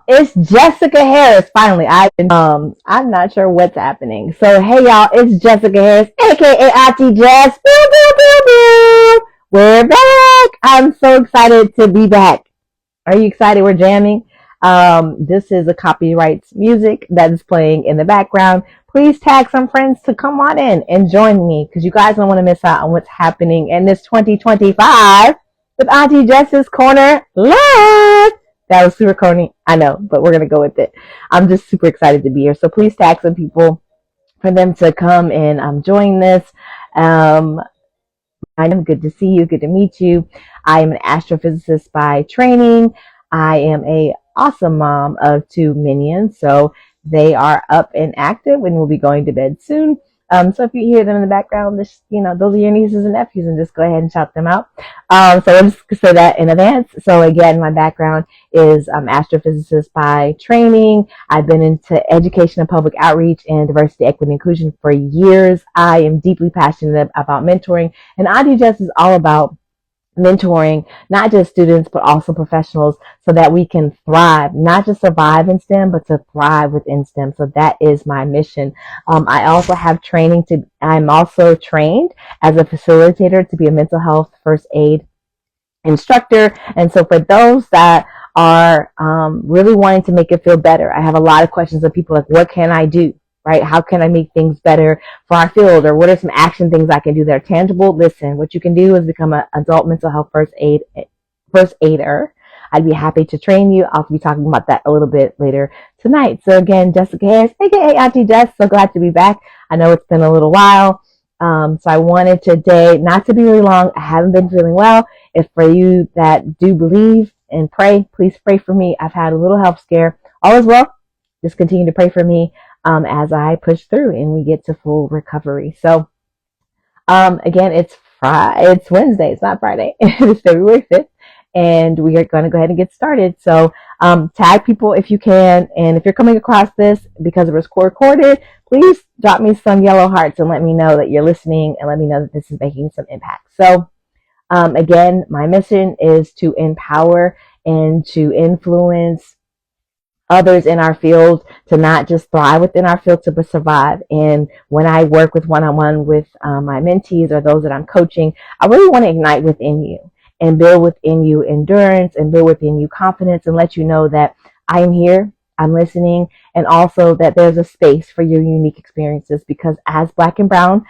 It's Jessica Harris. Finally, I'm not sure what's happening. So hey y'all, it's Jessica Harris, aka Auntie Jess. Boo, boo, boo, boo. We're back. I'm so excited to be back. Are you excited? We're jamming. This is a copyright music that is playing in the background. Please tag some friends to come on in and join me because you guys don't want to miss out on what's happening in this 2025 with Auntie Jess's Corner Live. That was super corny, I know, but we're gonna go with it. I'm just super excited to be here. So please tag some people for them to come and join this. Um, I am good to see you, good to meet you. I am an astrophysicist by training. I am a awesome mom of two minions, so they are up and active and will be going to bed soon. So if you hear them in the background, just, those are your nieces and nephews, and just go ahead and shout them out. So I'll just say that in advance. So again, my background is astrophysicist by training. I've been into education and public outreach and diversity, equity, and inclusion for years. I am deeply passionate about mentoring, and Auntie Jess is all about mentoring not just students but also professionals so that we can thrive, not just survive in STEM but to thrive within STEM. So that is my mission. I also have I'm also trained as a facilitator to be a mental health first aid instructor. And so for those that are really wanting to make it feel better, I have a lot of questions of people like, what can I do? Right? How can I make things better for our field? Or what are some action things I can do that are tangible? Listen, what you can do is become an adult mental health first aider. I'd be happy to train you. I'll be talking about that a little bit later tonight. So again, Jessica Harris, aka Auntie Jess, so glad to be back. I know it's been a little while. So I wanted today not to be really long. I haven't been feeling well. If for you that do believe and pray, please pray for me. I've had a little health scare. All is well. Just continue to pray for me as I push through and we get to full recovery. So again, it's Wednesday. It's not Friday. It's February 5th. And we are going to go ahead and get started. So tag people if you can. And if you're coming across this because it was recorded, please drop me some yellow hearts and let me know that you're listening and let me know that this is making some impact. So again, my mission is to empower and to influence others in our field to not just thrive within our field, to survive. And when I work with one-on-one with my mentees or those that I'm coaching, I really want to ignite within you and build within you endurance and build within you confidence and let you know that I am here, I'm listening, and also that there's a space for your unique experiences because as Black and Brown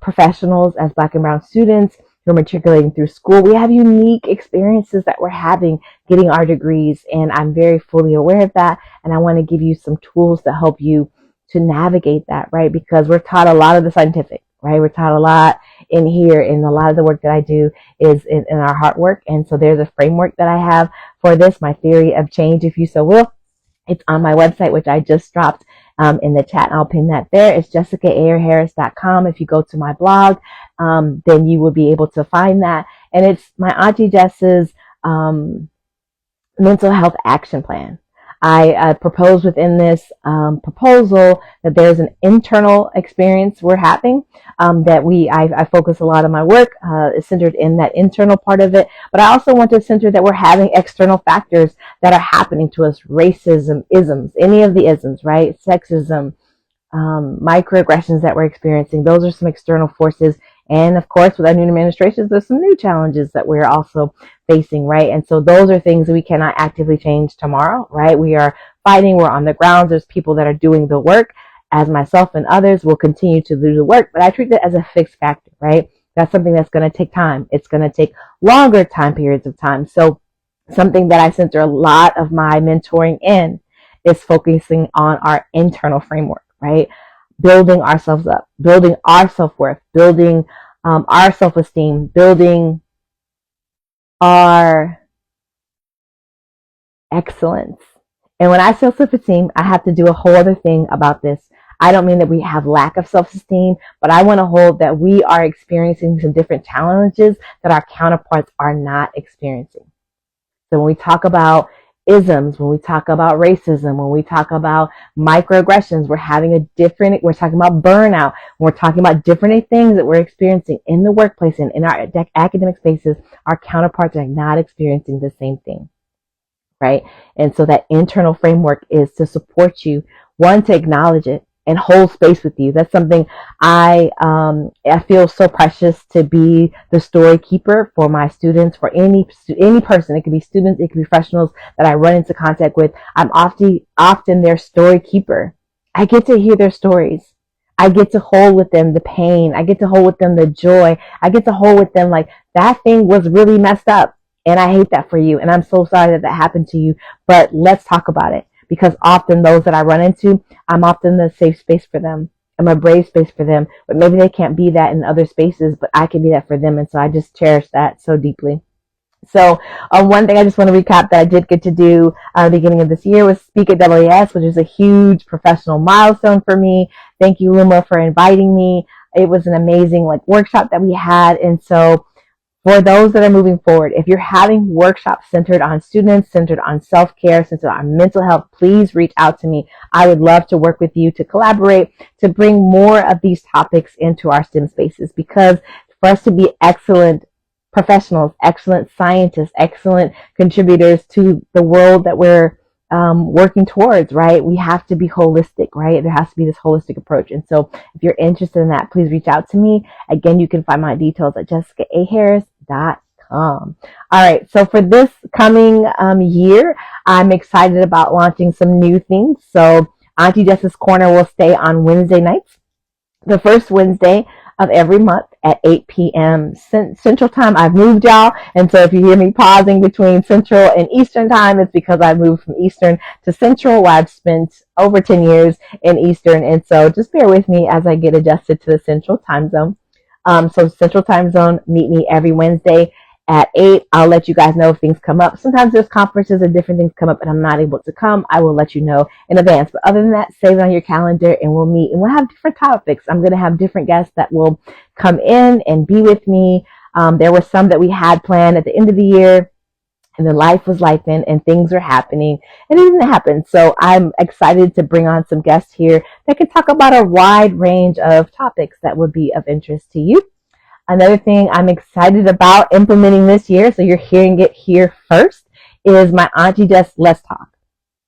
professionals, as Black and Brown students, who are matriculating through school, we have unique experiences that we're having getting our degrees, and I'm very fully aware of that, and I want to give you some tools to help you to navigate that, right? Because we're taught a lot of the scientific, right? We're taught a lot in here, and a lot of the work that I do is in our heart work, and so there's a framework that I have for this, my theory of change, if you so will. It's on my website, which I just dropped in the chat. I'll pin that there. It's jessicaairharris.com. If you go to my blog, then you will be able to find that. And it's my Auntie Jess's mental health action plan. I propose within this proposal that there's an internal experience we're having that I focus a lot of my work is centered in that internal part of it, but I also want to center that we're having external factors that are happening to us, racism, isms, any of the isms, right? Sexism, microaggressions that we're experiencing. Those are some external forces. And of course, with our new administrations, there's some new challenges that we're also facing, right? And so those are things that we cannot actively change tomorrow, right? We are fighting, we're on the ground, there's people that are doing the work, as myself and others will continue to do the work, but I treat it as a fixed factor, right? That's something that's going to take time. It's going to take longer time periods of time. So something that I center a lot of my mentoring in is focusing on our internal framework, right? Building ourselves up, building our self-worth, building our self-esteem, building our excellence. And when I say self-esteem, I have to do a whole other thing about this. I don't mean that we have lack of self-esteem, but I want to hold that we are experiencing some different challenges that our counterparts are not experiencing. So when we talk about isms, when we talk about racism, when we talk about microaggressions, we're talking about burnout, we're talking about different things that we're experiencing in the workplace and in our academic spaces, our counterparts are not experiencing the same thing. right? And so that internal framework is to support you, one, to acknowledge it and hold space with you. That's something I feel so precious to be the story keeper for my students, for any person. It could be students, it could be professionals that I run into contact with. I'm often their story keeper. I get to hear their stories. I get to hold with them the pain. I get to hold with them the joy. I get to hold with them like that thing was really messed up. And I hate that for you. And I'm so sorry that that happened to you. But let's talk about it. Because often those that I run into, I'm often the safe space for them. I'm a brave space for them. But maybe they can't be that in other spaces, but I can be that for them. And so I just cherish that so deeply. So one thing I just want to recap that I did get to do at the beginning of this year was speak at WAS, which is a huge professional milestone for me. Thank you, Luma, for inviting me. It was an amazing workshop that we had. And so for those that are moving forward, if you're having workshops centered on students, centered on self-care, centered on mental health, please reach out to me. I would love to work with you to collaborate, to bring more of these topics into our STEM spaces, because for us to be excellent professionals, excellent scientists, excellent contributors to the world that we're working towards, right? We have to be holistic, right? There has to be this holistic approach. And so if you're interested in that, please reach out to me. Again, you can find my details at jessicaaharris.com. All right. So for this coming year, I'm excited about launching some new things. So Auntie Jess's Corner will stay on Wednesday nights, the first Wednesday of every month at 8 p.m. Central Time. I've moved, y'all, and so if you hear me pausing between Central and Eastern Time, it's because I moved from Eastern to Central, where I've spent over 10 years in Eastern, and so just bear with me as I get adjusted to the Central Time Zone. So Central Time Zone, meet me every Wednesday at 8. I'll let you guys know if things come up. Sometimes there's conferences and different things come up and I'm not able to come. I will let you know in advance. But other than that, save it on your calendar and we'll meet and we'll have different topics. I'm going to have different guests that will come in and be with me. There were some that we had planned at the end of the year, and then life was life and things are happening and it didn't happen. So I'm excited to bring on some guests here that can talk about a wide range of topics that would be of interest to you. Another thing I'm excited about implementing this year, so you're hearing it here first, is my Auntie Jess Let's Talk.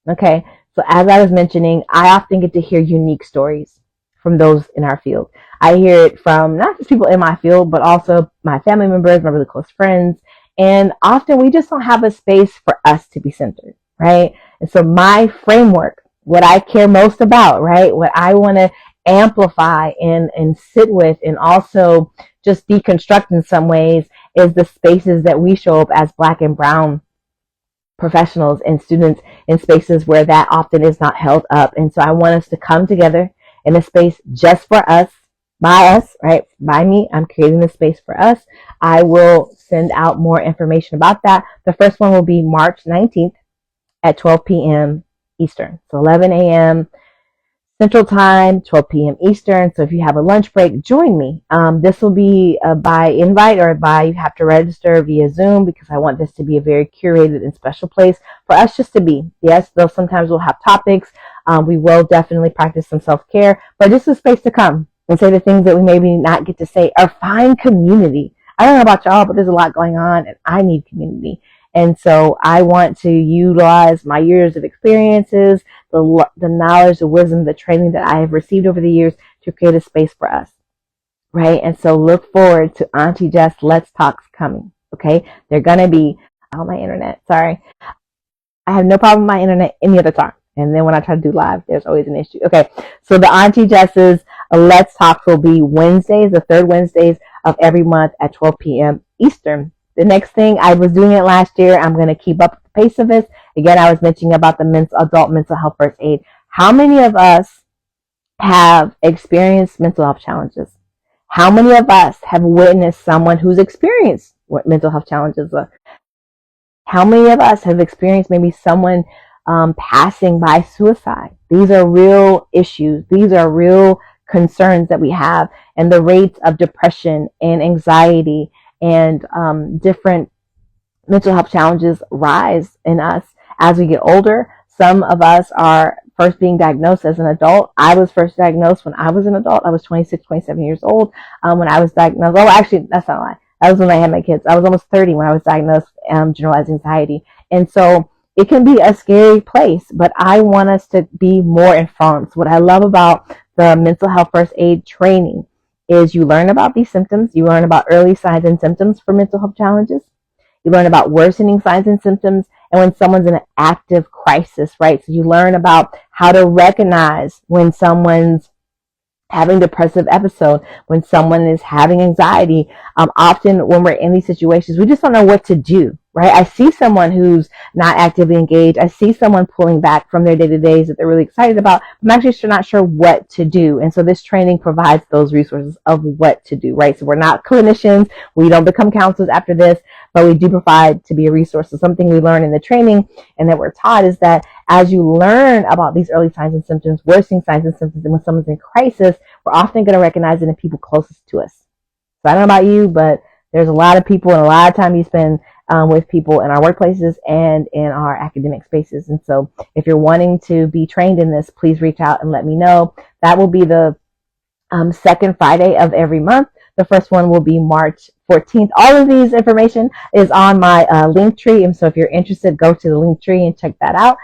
Okay, so as I was mentioning, I often get to hear unique stories from those in our field. I hear it from not just people in my field, but also my family members, my really close friends. And often we just don't have a space for us to be centered, right? And so my framework, what I care most about, right? What I want to amplify and sit with and also just deconstruct in some ways is the spaces that we show up as Black and Brown professionals and students in spaces where that often is not held up. And so I want us to come together in a space just for us, by us, right? By me. I'm creating this space for us. I will send out more information about that. The first one will be March 19th at 12 p.m. Eastern. So 11 a.m. Central Time, 12 p.m. Eastern. So if you have a lunch break, join me. This will be by invite or you have to register via Zoom, because I want this to be a very curated and special place for us just to be. Yes, though sometimes we'll have topics. We will definitely practice some self-care, but just a space to come and say the things that we maybe not get to say, or find community. I don't know about y'all, but there's a lot going on and I need community. And so I want to utilize my years of experiences, the knowledge, the wisdom, the training that I have received over the years to create a space for us, right? And so look forward to Auntie Jess Let's Talks coming, okay? They're going to be on my internet. Sorry. I have no problem with my internet any other time. And then when I try to do live, there's always an issue. Okay, so the Auntie Jess's Let's Talks will be Wednesdays, the third Wednesdays of every month at 12 p.m. Eastern. The next thing, I was doing it last year. I'm going to keep up with the pace of this. Again, I was mentioning about the adult mental health first aid. How many of us have experienced mental health challenges? How many of us have witnessed someone who's experienced what mental health challenges are? How many of us have experienced maybe someone passing by suicide? These are real issues. These are real concerns that we have. And the rates of depression and anxiety and different mental health challenges rise in us as we get older. Some of us are first being diagnosed as an adult. I was first diagnosed when I was an adult. I was 26, 27 years old when I was diagnosed. Oh, actually, that's not a lie. That was when I had my kids. I was almost 30 when I was diagnosed with generalized anxiety. And so it can be a scary place, but I want us to be more informed. So what I love about the mental health first aid training is you learn about these symptoms, you learn about early signs and symptoms for mental health challenges, you learn about worsening signs and symptoms, and when someone's in an active crisis, right? So you learn about how to recognize when someone's having a depressive episode, when someone is having anxiety. Often when we're in these situations, we just don't know what to do, right? I see someone who's not actively engaged. I see someone pulling back from their day-to-days that they're really excited about. I'm actually not sure what to do. And so this training provides those resources of what to do, right? So we're not clinicians. We don't become counselors after this, but we do provide to be a resource. So something we learn in the training and that we're taught is that as you learn about these early signs and symptoms, worsening signs and symptoms, and when someone's in crisis, we're often going to recognize it in people closest to us. So I don't know about you, but there's a lot of people and a lot of time you spend with people in our workplaces and in our academic spaces. And so if you're wanting to be trained in this, please reach out and let me know. That will be the second Friday of every month. The first one will be March 14th. All of these information is on my link tree. And so if you're interested, go to the link tree and check that out.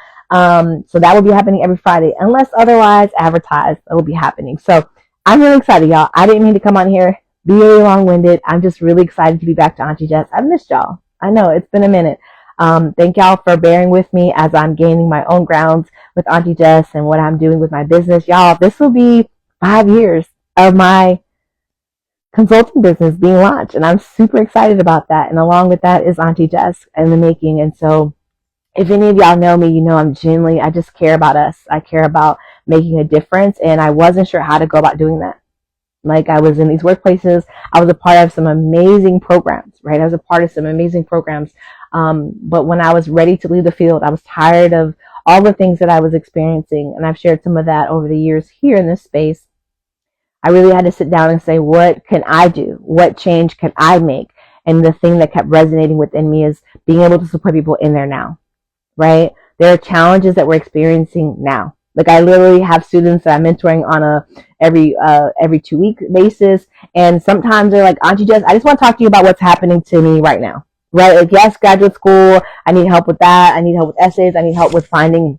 So that will be happening every Friday, unless otherwise advertised. That will be happening. So I'm really excited, y'all. I didn't mean to come on here, be really long-winded. I'm just really excited to be back to Auntie Jess. I've missed y'all. I know it's been a minute. Thank y'all for bearing with me as I'm gaining my own grounds with Auntie Jess and what I'm doing with my business. Y'all, this will be 5 years of my consulting business being launched, and I'm super excited about that. And along with that is Auntie Jess in the making. And so if any of y'all know me, you know I just care about us. I care about making a difference, and I wasn't sure how to go about doing that. Like, I was in these workplaces, I was a part of some amazing programs, right? I was a part of some amazing programs. But when I was ready to leave the field, I was tired of all the things that I was experiencing, and I've shared some of that over the years here in this space. I really had to sit down and say, what can I do? What change can I make? And the thing that kept resonating within me is being able to support people in there now, right? There are challenges that we're experiencing now. Like, I literally have students that I'm mentoring on a every 2 week basis. And sometimes they're like, Auntie Jess, I just want to talk to you about what's happening to me right now, right? Like, yes, graduate school, I need help with that. I need help with essays. I need help with finding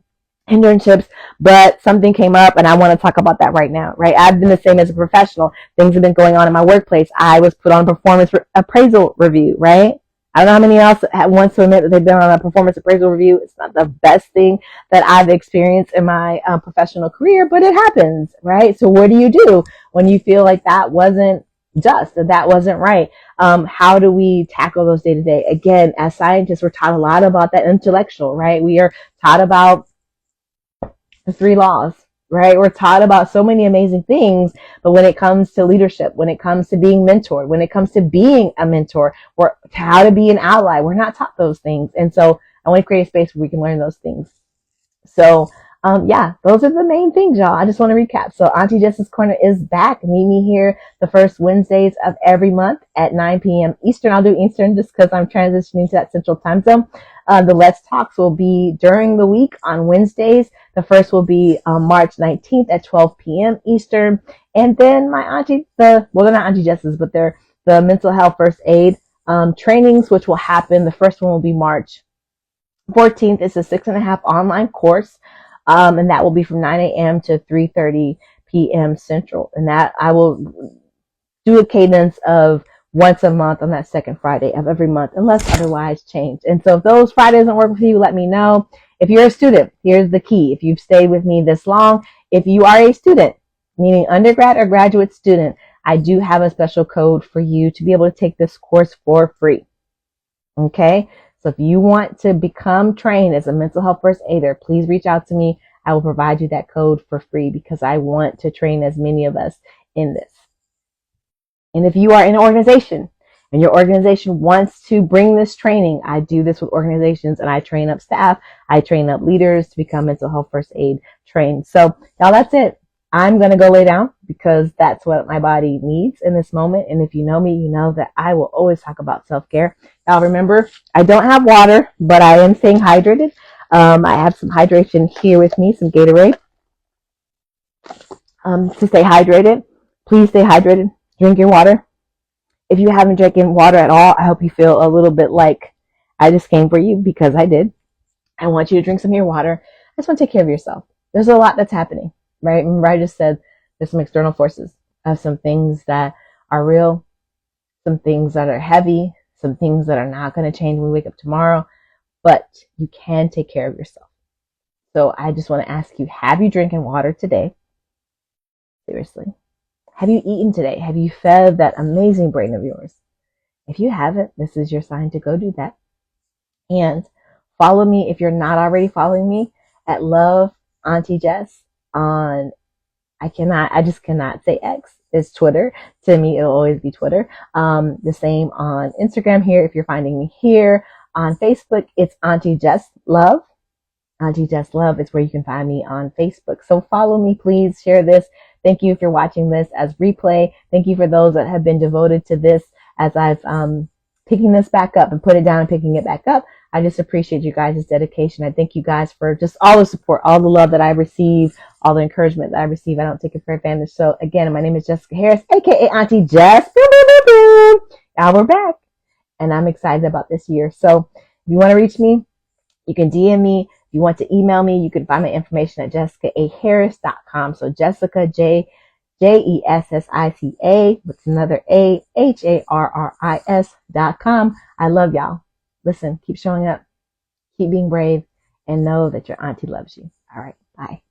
internships, but something came up and I want to talk about that right now, right? I've been the same as a professional. Things have been going on in my workplace. I was put on a performance appraisal review, right? I don't know how many else wants to admit that they've been on a performance appraisal review. It's not the best thing that I've experienced in my professional career, but it happens, right? So what do you do when you feel like that wasn't just, that wasn't right? How do we tackle those day to day? Again, as scientists, we're taught a lot about that intellectual, right? We are taught about the 3 laws, right? We're taught about so many amazing things, but when it comes to leadership, when it comes to being mentored, when it comes to being a mentor, or how to be an ally, we're not taught those things. And so I want to create a space where we can learn those things. So yeah, those are the main things, y'all. I just want to recap. So Auntie Jess's Corner is back. Meet me here the first Wednesdays of every month at 9 p.m. Eastern. I'll do Eastern just because I'm transitioning to that Central time zone. The Let's Talks will be during the week on Wednesdays. The first will be March 19th at 12 p.m. Eastern. And then my auntie, they're not Auntie Jess's, but they're the mental health first aid trainings, which will happen. The first one will be March 14th. It's a 6.5 online course. And that will be from 9 a.m. to 3:30 p.m. Central. And that I will do a cadence of once a month on that second Friday of every month, unless otherwise changed. And so if those Fridays don't work with you, let me know. If you're a student, here's the key. If you've stayed with me this long, if you are a student, meaning undergrad or graduate student, I do have a special code for you to be able to take this course for free. Okay? So if you want to become trained as a mental health first aider, please reach out to me. I will provide you that code for free because I want to train as many of us in this. And if you are in an organization and your organization wants to bring this training, I do this with organizations and I train up staff. I train up leaders to become mental health first aid trained. So y'all, that's it. I'm going to go lay down because that's what my body needs in this moment. And if you know me, you know that I will always talk about self-care. Y'all remember, I don't have water, but I am staying hydrated. I have some hydration here with me, some Gatorade. To stay hydrated, please stay hydrated. Drink your water. If you haven't drinking water at all, I hope you feel a little bit like I just came for you because I did. I want you to drink some of your water. I just want to take care of yourself. There's a lot that's happening, right? Remember, I just said there's some external forces of some things that are real, some things that are heavy, some things that are not going to change when we wake up tomorrow, but you can take care of yourself. So I just want to ask you, have you drinking water today? Seriously. Have you eaten today? Have you fed that amazing brain of yours? If you haven't, this is your sign to go do that. And follow me if you're not already following me at Love Auntie Jess on I just cannot say X. It's Twitter. To me, it'll always be Twitter. The same on Instagram here if you're finding me here. On Facebook, it's Auntie Jess Love. Auntie Jess Love is where you can find me on Facebook. So follow me, please. Share this. Thank you if you're watching this as replay. Thank you for those that have been devoted to this as I've picking this back up and put it down and picking it back up. I just appreciate you guys' dedication. I thank you guys for just all the support, all the love that I receive, all the encouragement that I receive. I don't take it for advantage. So again, my name is Jessica Harris, aka Auntie Jess. Now we're back, and I'm excited about this year. So if you want to reach me, you can DM me. If you want to email me, you can find my information at jessicaharris.com. So Jessica, Jessica with another Harris.com. I love y'all. Listen, keep showing up, keep being brave, and know that your auntie loves you. All right, bye.